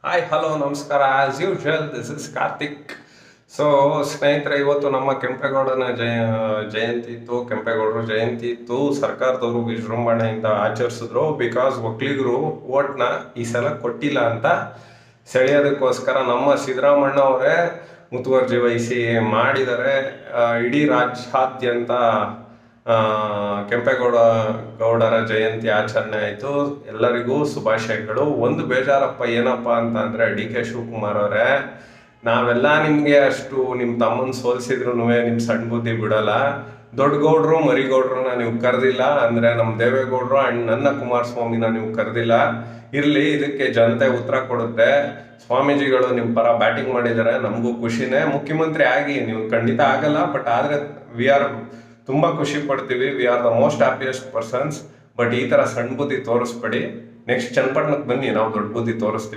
Hi hello ನಮಸ್ಕಾರ. As usual this is Karthik. So ಸ್ನೇಹಿತರೆ, ಇವತ್ತು ನಮ್ಮ ಕೆಂಪೇಗೌಡನ ಜಯಂತಿ ಇತ್ತು. ಕೆಂಪೇಗೌಡರ ಜಯಂತಿ ಇತ್ತು. ಸರ್ಕಾರದವರು ವಿಜೃಂಭಣೆಯಿಂದ ಆಚರಿಸಿದ್ರು. ಬಿಕಾಸ್ ಒಕ್ಕಲಿಗರು ಓಟ್ನ ಈ ಸಲ ಕೊಟ್ಟಿಲ್ಲ ಅಂತ ಸೆಳೆಯೋದಕ್ಕೋಸ್ಕರ ನಮ್ಮ ಸಿದ್ದರಾಮಣ್ಣ ಅವರೇ ಮುತುವರ್ಜಿ ವಹಿಸಿ ಮಾಡಿದರೆ. ಇಡೀ ರಾಜ್ಯಾದ್ಯಂತ ಗೌಡರ ಜಯಂತಿ ಆಚರಣೆ ಆಯಿತು. ಎಲ್ಲರಿಗೂ ಶುಭಾಶಯಗಳು. ಒಂದು ಬೇಜಾರಪ್ಪ ಏನಪ್ಪ ಅಂತ ಅಂದರೆ, ಡಿ ಕೆ ಶಿವಕುಮಾರ್ ಅವರೇ, ನಾವೆಲ್ಲ ನಿಮಗೆ ಅಷ್ಟು ನಿಮ್ಮ ತಮ್ಮನ ಸೋಲ್ಸಿದ್ರು ನಿಮ್ಮ ಸಣ್ಣ ಬುದ್ಧಿ ಬಿಡಲ್ಲ. ದೊಡ್ಡ ಗೌಡ್ರು ಮರಿಗೌಡ್ರನ್ನ ನೀವು ಕರೆದಿಲ್ಲ ಅಂದರೆ, ನಮ್ಮ ದೇವೇಗೌಡರು ಅಂಡ್ ನನ್ನ ಕುಮಾರಸ್ವಾಮಿನ ನೀವು ಕರೆದಿಲ್ಲ. ಇರಲಿ, ಇದಕ್ಕೆ ಜನತೆ ಉತ್ತರ ಕೊಡುತ್ತೆ. ಸ್ವಾಮೀಜಿಗಳು ನಿಮ್ಮ ಪರ ಬ್ಯಾಟಿಂಗ್ ಮಾಡಿದ್ದಾರೆ, ನಮಗೂ ಖುಷಿನೇ. ಮುಖ್ಯಮಂತ್ರಿ ಆಗಿ ನೀವು ಖಂಡಿತ ಆಗಲ್ಲ, ಬಟ್ ಆದರೆ ವಿ ಆರ್ ತುಂಬ ಖುಷಿ ಪಡ್ತೀವಿ. We are the most happiest persons. But ಈ ಥರ ಸಣ್ಣ ಬುದ್ಧಿ ತೋರಿಸ್ಬೇಡಿ. ನೆಕ್ಸ್ಟ್ ಚನ್ನಪಟ್ಟಣಕ್ಕೆ ಬನ್ನಿ, ನಾವು ದೊಡ್ಡ ಬುದ್ಧಿ ತೋರಿಸ್ತೀವಿ.